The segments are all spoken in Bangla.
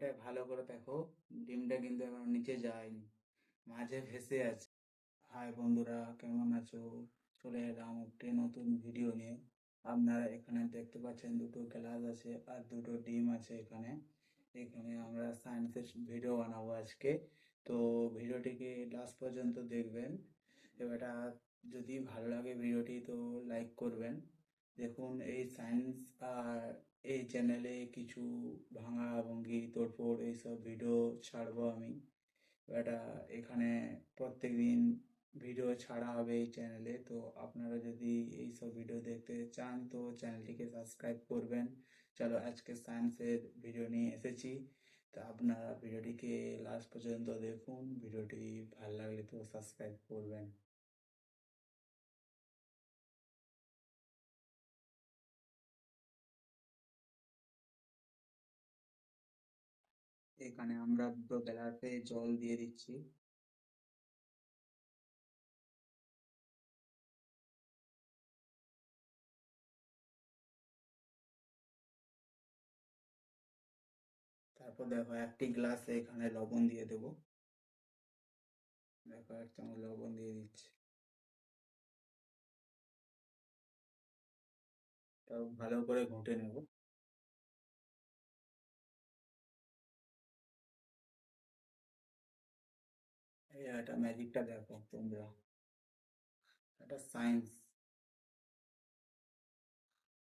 এটা ভালো করে দেখো, ডিমটা কিন্তু এখন নিচে যায়নি, মাঝে ভেসে আছে। হাই বন্ধুরা, কেমন আছো? চলে এলাম একটি নতুন ভিডিও নিয়ে। আপনারা এখানে দেখতে পাচ্ছেন দুটো গ্লাস আছে আর দুটো ডিম আছে। এখানে এখানে আমরা সায়েন্সের ভিডিও বানাবো আজকে। তো ভিডিওটিকে লাস্ট পর্যন্ত দেখবেন। এবারটা যদি ভালো লাগে ভিডিওটি তো লাইক করবেন। দেখুন, এই সায়েন্স আর এই চ্যানেলে কিছু ভাঙা ভঙ্গি তোড়ফোড় এইসব ভিডিও ছাড়বো আমি। এটা এখানে প্রত্যেকদিন ভিডিও ছাড়া হবে এই চ্যানেলে। তো আপনারা যদি এইসব ভিডিও দেখতে চান তো চ্যানেলটিকে সাবস্ক্রাইব করবেন। চলো, আজকে সায়েন্সের ভিডিও নিয়ে এসেছি। তো আপনারা ভিডিওটিকে লাস্ট পর্যন্ত দেখুন। ভিডিওটি ভালো লাগলে তো সাবস্ক্রাইব করবেন। এখানে আমরা দুটো গ্লাসে জল দিয়ে দিচ্ছি। তারপর দেখো, একটি গ্লাসে এখানে লবণ দিয়ে দেবো। দেখো, এক চামচ লবণ দিয়ে দিচ্ছি। তাও ভালো করে ঘুটে নেব। এই একটা ম্যাজিকটা দেখো তোমরা, এটা সায়েন্স।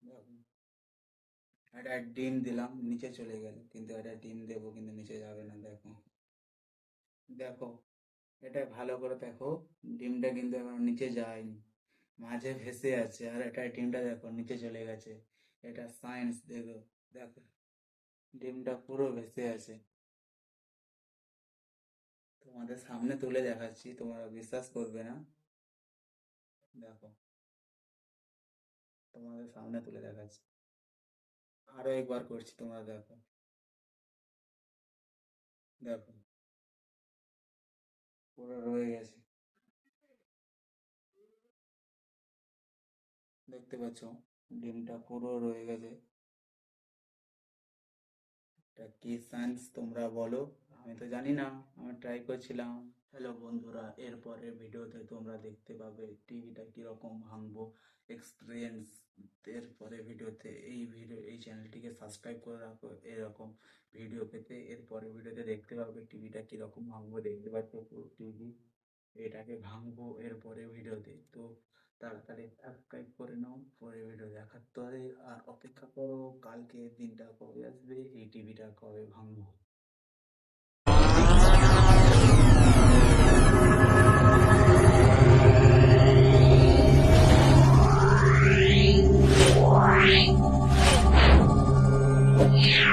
দেখো, একটা ডিম দিলাম, নিচে চলে গেল, কিন্তু একটা ডিম দেবো কিন্তু নিচে যাবে না। দেখো দেখো, এটা ভালো করে দেখো, ডিমটা কিন্তু এখন নিচে যায়নি, মাঝে ভেসে আছে। আর এটা ডিমটা দেখো নিচে চলে গেছে। এটা সায়েন্স। দেখো দেখো, ডিমটা পুরো ভেসে আছে। তোমাদের সামনে তুলে দেখাচ্ছি, তোমরা বিশ্বাস করবে না। দেখো, তোমাদের সামনে তুলে দেখাচ্ছি, আরো একবার করছি, তোমরা দেখো। দেখো, পুরো রয়ে গেছে। দেখতে পাচ্ছ, ডিমটা পুরো রয়ে গেছে। এটা কি সায়েন্স তোমরা বলো, আমি তো জানি না, আমি ট্রাই করছিলাম। হ্যালো বন্ধুরা, এরপরে ভিডিওতে তোমরা দেখতে পাবে টিভিটা কিরকম ভাঙবো এক্সপিরিয়েন্স। এরপরে ভিডিওতে এই চ্যানেলটিকে সাবস্ক্রাইব করে রাখো এরকম ভিডিও পেতে। এরপরে ভিডিওতে দেখতে পাবে টিভিটা কিরকম ভাঙবো। দেখতে পাচ্ছ পুরো টিভি, এটাকে ভাঙবো এরপরে ভিডিওতে। তো তাড়াতাড়ি সাবস্ক্রাইব করে নাও, পরে ভিডিও দেখার তরে আর অপেক্ষা করো কালকে দিনটা কবে আসবে, এই টিভিটা কবে ভাঙবো। Yeah.